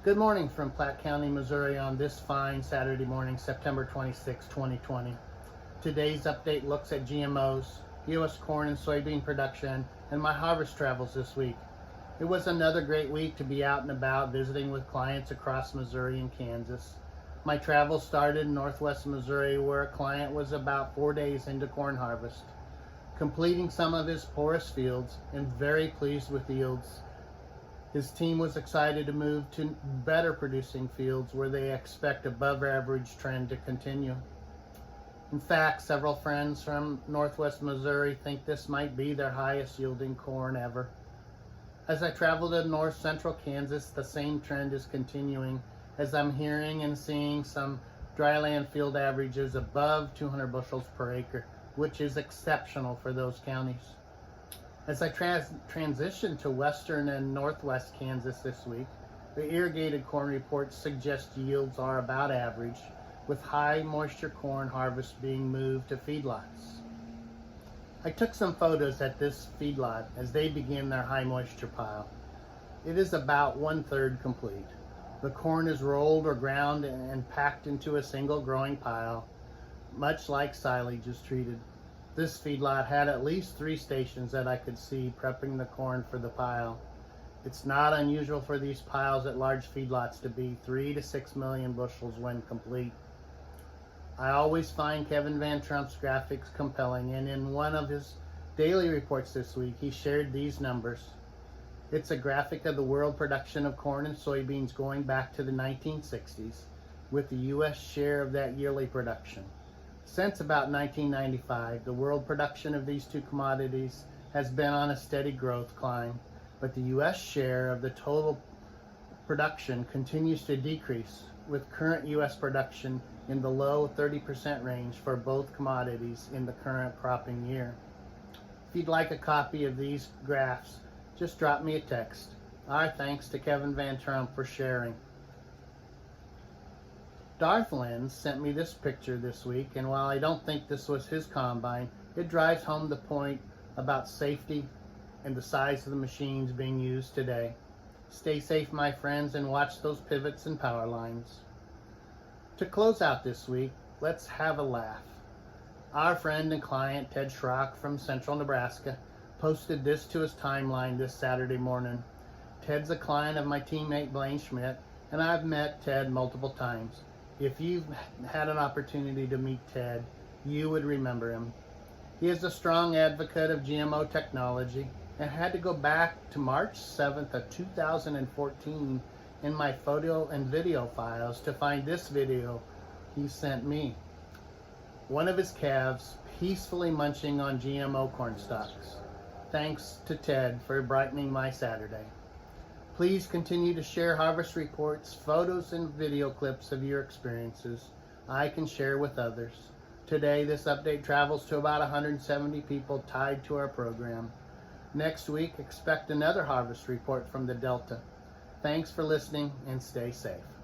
Good morning from Platte County, Missouri on this fine Saturday morning, September 26, 2020. Today's update looks at GMOs, U.S. corn and soybean production, and my harvest travels this week. It was another great week to be out and about visiting with clients across Missouri and Kansas. My travel started in northwest Missouri where a client was about 4 days into corn harvest, completing some of his poorest fields and very pleased with the yields. His team was excited to move to better producing fields where they expect above average trend to continue. In fact, several friends from northwest Missouri think this might be their highest yielding corn ever. As I travel to north central Kansas, the same trend is continuing as I'm hearing and seeing some dryland field averages above 200 bushels per acre, which is exceptional for those counties. As I transition to western and northwest Kansas this week, the irrigated corn reports suggest yields are about average, with high moisture corn harvest being moved to feedlots. I took some photos at this feedlot as they begin their high moisture pile. It is about 1/3 complete. The corn is rolled or ground and packed into a single growing pile, much like silage is treated. This feedlot had at least 3 stations that I could see prepping the corn for the pile. It's not unusual for these piles at large feedlots to be 3 to 6 million bushels when complete. I always find Kevin Van Trump's graphics compelling, and in one of his daily reports this week, he shared these numbers. It's a graphic of the world production of corn and soybeans going back to the 1960s, with the U.S. share of that yearly production. Since about 1995, the world production of these two commodities has been on a steady growth climb, but the U.S. share of the total production continues to decrease, with current U.S. production in the low 30% range for both commodities in the current cropping year. If you'd like a copy of these graphs, just drop me a text. Our thanks to Kevin Van Trump for sharing. Darth Lenz sent me this picture this week, and while I don't think this was his combine, it drives home the point about safety and the size of the machines being used today. Stay safe, my friends, and watch those pivots and power lines. To close out this week, let's have a laugh. Our friend and client Ted Schrock from central Nebraska posted this to his timeline this Saturday morning. Ted's a client of my teammate Blaine Schmidt, and I've met Ted multiple times. If you've had an opportunity to meet Ted, you would remember him. He is a strong advocate of GMO technology and had to go back to March 7th of 2014 in my photo and video files to find this video he sent me. One of his calves peacefully munching on GMO corn stalks. Thanks to Ted for brightening my Saturday. Please continue to share harvest reports, photos, and video clips of your experiences I can share with others. Today, this update travels to about 170 people tied to our program. Next week, expect another harvest report from the Delta. Thanks for listening and stay safe.